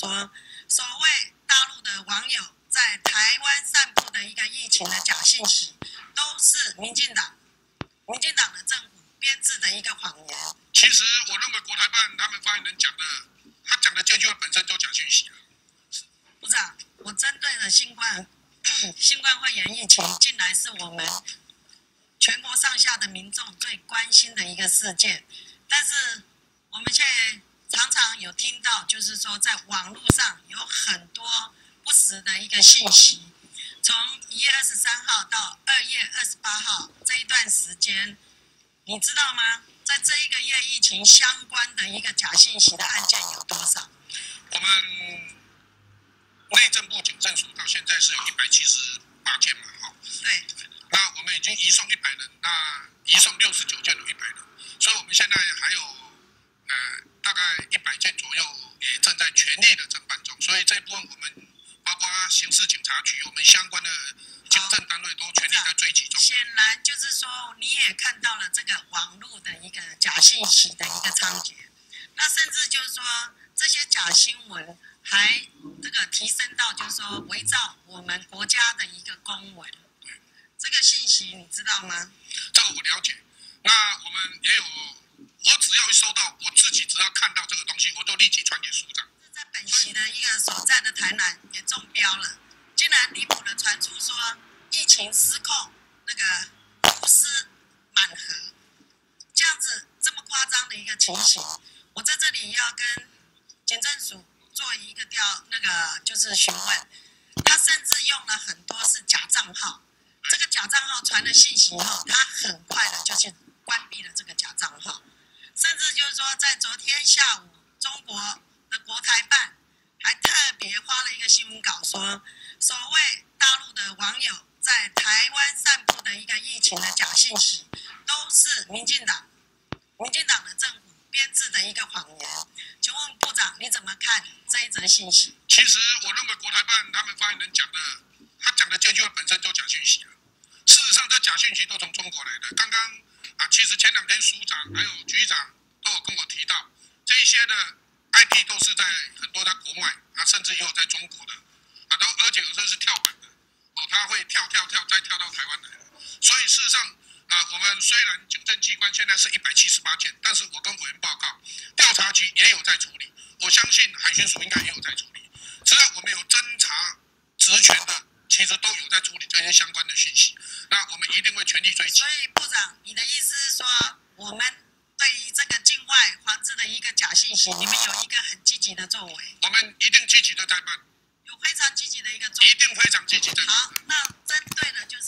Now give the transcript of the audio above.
说，所谓大陆的网友在台湾散布的一个疫情的假信息，都是民进党的政府编制的一个谎言。其实我认为国台办他们发言人讲的，他讲的这句话本身就假讯息了。部长，我针对了新冠肺炎疫情，近来是我们全国上下的民众最关心的一个事件，但是我们现在常常有听到，就是说在网络上有很多不实的一个信息。从1月23号到2月28号这一段时间，你知道吗？在这一个月疫情相关的一个假信息的案件有多少？我们内政部警政署到现在是有178件嘛，哈。对。那我们已经移送100人，那移送69件有100人，所以我们现在还有大概100件左右，也正在全力的侦办中。所以这一部分我们包括刑事警察局，我们相关的警政单位都全力在追击中。显然就是说，你也看到了这个网络的一个假信息的一个猖獗，那甚至就是说，这些假新闻还这个提升到就是说伪造我们国家的一个公文。这个信息你知道吗？这个我了解。那我们也有，我只要一收到，我自己只要看到这个东西，我就立即传给署长。在本席的一个所在的台南也中标了，竟然离谱的传出说疫情失控，那个浮尸满河，这样子这么夸张的一个情形，我在这里要跟警政署做一个就是询问，他甚至用了很多是假账号。这个假账号传了信息后，他很快的就去关闭了这个假账号，甚至就是说，在昨天下午，中国的国台办还特别发了一个新闻稿说，所谓大陆的网友在台湾散布的一个疫情的假信息，都是民进党的政府编制的一个谎言。请问部长，你怎么看这一则信息？其实我认为国台办他们发言人讲的，他讲的这句话本身就假讯息了。事实上，这假讯息都从中国来的。刚刚其实前2天署长还有局长都有跟我提到，这一些的 IP 都是在很多在国外甚至也有在中国的而且有时候是跳板的他会跳再跳到台湾来的。所以事实上我们虽然警政机关现在是178件，但是我跟委员报告，调查局也有在处理，我相信海巡署应该也有在处理。只要我们有侦查职权的，其实都有在处理这些相关的讯息，那我们一定会全力追击。所以部长，你的意思是说，我们对于这个境外防治的一个假信息，你们有一个很积极的作为？我们一定积极的在办，有非常积极的一个作为，一定非常积极的。好，那针对的就是